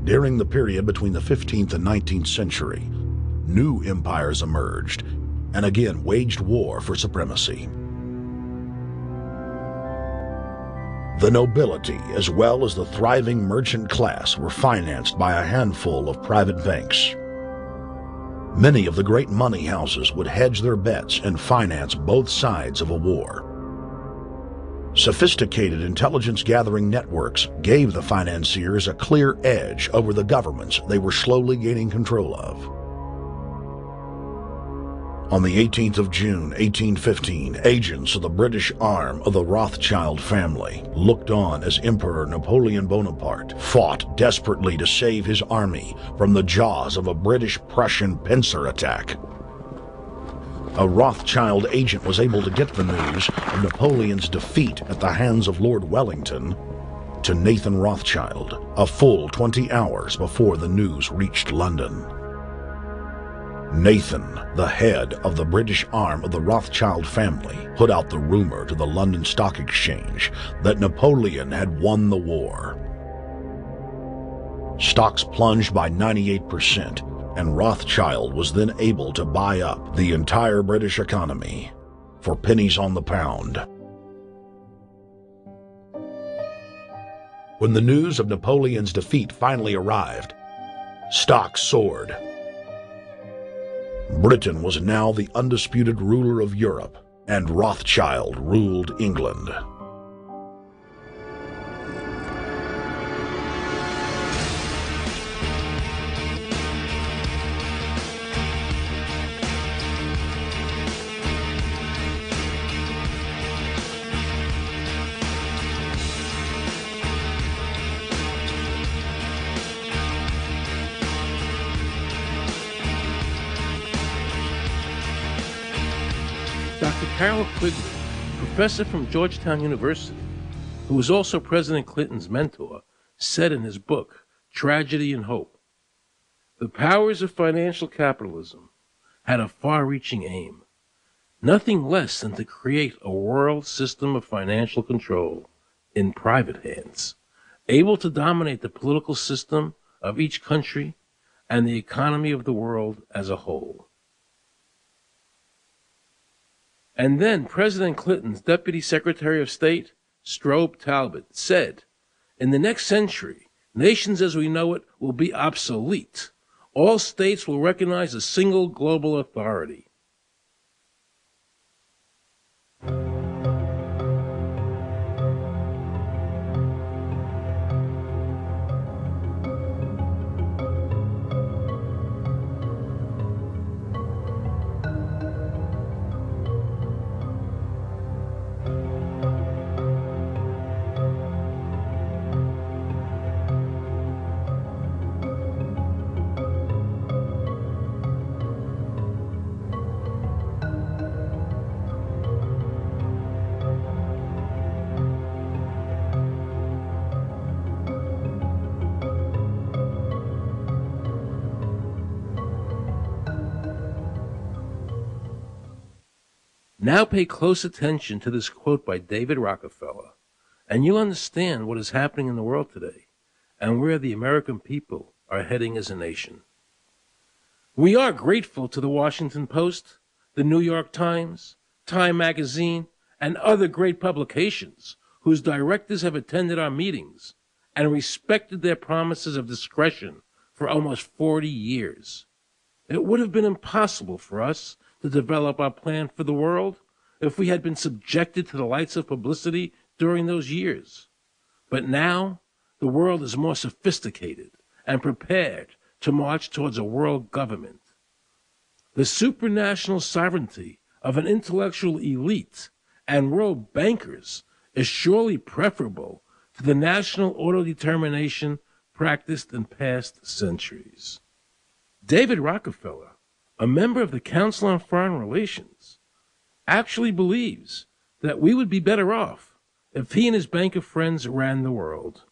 During the period between the 15th and 19th century, new empires emerged and again waged war for supremacy. The nobility, as well as the thriving merchant class, were financed by a handful of private banks. Many of the great money houses would hedge their bets and finance both sides of a war. Sophisticated intelligence-gathering networks gave the financiers a clear edge over the governments they were slowly gaining control of. On the 18th of June, 1815, agents of the British arm of the Rothschild family looked on as Emperor Napoleon Bonaparte fought desperately to save his army from the jaws of a British-Prussian pincer attack. A Rothschild agent was able to get the news of Napoleon's defeat at the hands of Lord Wellington to Nathan Rothschild, a full 20 hours before the news reached London. Nathan, the head of the British arm of the Rothschild family, put out the rumor to the London Stock Exchange that Napoleon had won the war. Stocks plunged by 98%, and Rothschild was then able to buy up the entire British economy for pennies on the pound. When the news of Napoleon's defeat finally arrived, stocks soared. Britain was now the undisputed ruler of Europe, and Rothschild ruled England. Dr. Carroll Quigley, professor from Georgetown University, who was also President Clinton's mentor, said in his book, Tragedy and Hope, "The powers of financial capitalism had a far-reaching aim, nothing less than to create a world system of financial control in private hands, able to dominate the political system of each country and the economy of the world as a whole." And then President Clinton's Deputy Secretary of State, Strobe Talbot, said, "In the next century, nations as we know it will be obsolete. All states will recognize a single global authority." Now pay close attention to this quote by David Rockefeller, and you'll understand what is happening in the world today and where the American people are heading as a nation. We are grateful to the Washington Post, the New York Times, Time Magazine, and other great publications whose directors have attended our meetings and respected their promises of discretion for almost 40 years. It would have been impossible for us to develop our plan for the world if we had been subjected to the lights of publicity during those years. But now, the world is more sophisticated and prepared to march towards a world government. The supranational sovereignty of an intellectual elite and world bankers is surely preferable to the national autodetermination practiced in past centuries. David Rockefeller, a member of the Council on Foreign Relations, actually believes that we would be better off if he and his bank of friends ran the world.